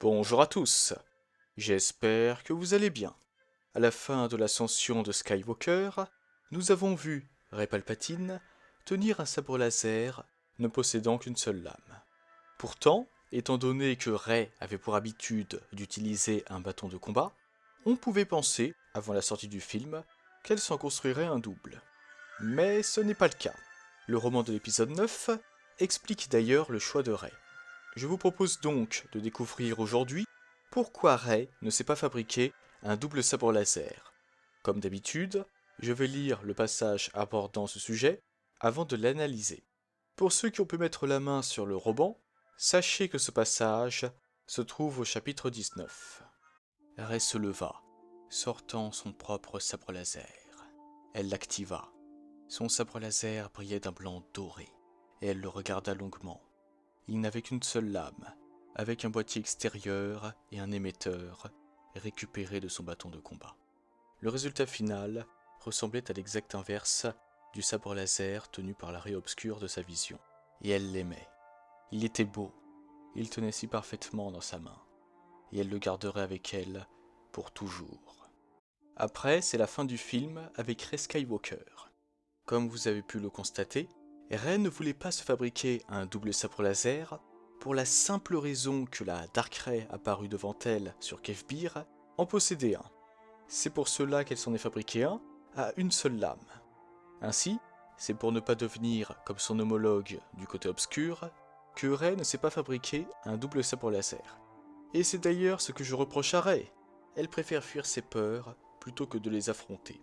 Bonjour à tous, j'espère que vous allez bien. À la fin de l'ascension de Skywalker, nous avons vu Rey Palpatine tenir un sabre laser ne possédant qu'une seule lame. Pourtant, étant donné que Rey avait pour habitude d'utiliser un bâton de combat, on pouvait penser, avant la sortie du film, qu'elle s'en construirait un double. Mais ce n'est pas le cas. Le roman de l'épisode 9 explique d'ailleurs le choix de Rey. Je vous propose donc de découvrir aujourd'hui pourquoi Rey ne s'est pas fabriqué un double sabre laser. Comme d'habitude, je vais lire le passage abordant ce sujet avant de l'analyser. Pour ceux qui ont pu mettre la main sur le roman, sachez que ce passage se trouve au chapitre 19. Rey se leva, sortant son propre sabre laser. Elle l'activa. Son sabre laser brillait d'un blanc doré, et elle le regarda longuement. Il n'avait qu'une seule lame, avec un boîtier extérieur et un émetteur récupéré de son bâton de combat. Le résultat final ressemblait à l'exact inverse du sabre laser tenu par l'arrêt obscur de sa vision. Et elle l'aimait. Il était beau, il tenait si parfaitement dans sa main, et elle le garderait avec elle pour toujours. Après, c'est la fin du film avec Rey Skywalker. Comme vous avez pu le constater, Rey ne voulait pas se fabriquer un double sabre laser pour la simple raison que la Dark Rey apparue devant elle sur Kefbir en possédait un. C'est pour cela qu'elle s'en est fabriqué un à une seule lame. Ainsi, c'est pour ne pas devenir comme son homologue du côté obscur que Rey ne s'est pas fabriqué un double sabre laser. Et c'est d'ailleurs ce que je reproche à Rey. Elle préfère fuir ses peurs plutôt que de les affronter.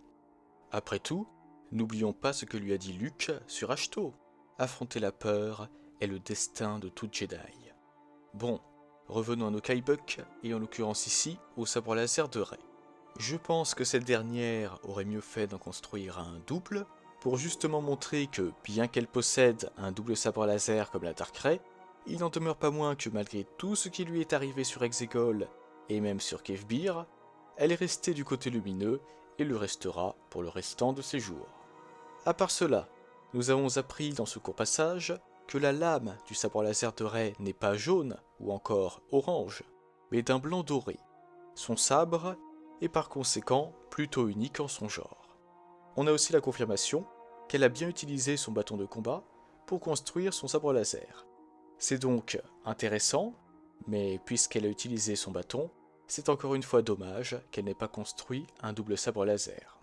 Après tout, n'oublions pas ce que lui a dit Luke sur Ahch-To. Affronter la peur est le destin de tout Jedi. Bon, revenons à nos Kybuck, et en l'occurrence ici, au sabre laser de Rey. Je pense que cette dernière aurait mieux fait d'en construire un double, pour justement montrer que, bien qu'elle possède un double sabre laser comme la Dark Rey, il n'en demeure pas moins que malgré tout ce qui lui est arrivé sur Exegol, et même sur Kefbir, elle est restée du côté lumineux, et le restera pour le restant de ses jours. À part cela, nous avons appris dans ce court passage que la lame du sabre laser de Rey n'est pas jaune ou encore orange, mais d'un blanc doré. Son sabre est par conséquent plutôt unique en son genre. On a aussi la confirmation qu'elle a bien utilisé son bâton de combat pour construire son sabre laser. C'est donc intéressant, mais puisqu'elle a utilisé son bâton, c'est encore une fois dommage qu'elle n'ait pas construit un double sabre laser.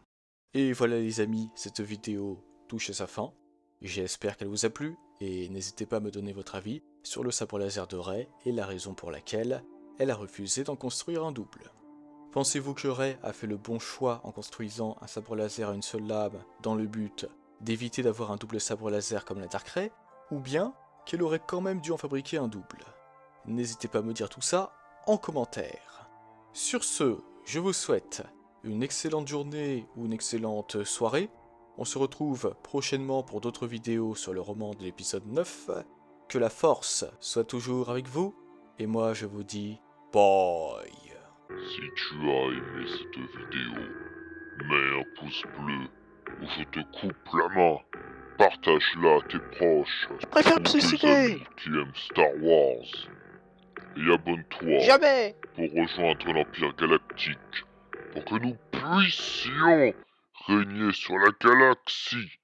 Et voilà les amis, cette vidéo touche à sa fin. J'espère qu'elle vous a plu, et n'hésitez pas à me donner votre avis sur le sabre laser de Rey et la raison pour laquelle elle a refusé d'en construire un double. Pensez-vous que Rey a fait le bon choix en construisant un sabre laser à une seule lame dans le but d'éviter d'avoir un double sabre laser comme la Dark Rey, ou bien qu'elle aurait quand même dû en fabriquer un double? N'hésitez pas à me dire tout ça en commentaire. Sur ce, je vous souhaite une excellente journée ou une excellente soirée. On se retrouve prochainement pour d'autres vidéos sur le roman de l'épisode 9. Que la force soit toujours avec vous, et moi je vous dis bye. Si tu as aimé cette vidéo, mets un pouce bleu ou je te coupe la main. Partage-la à tes proches Je préfère me ou tes suicider. amis qui aiment Star Wars. Et abonne-toi Jamais. pour rejoindre l'Empire Galactique pour que nous puissions régner sur la galaxie.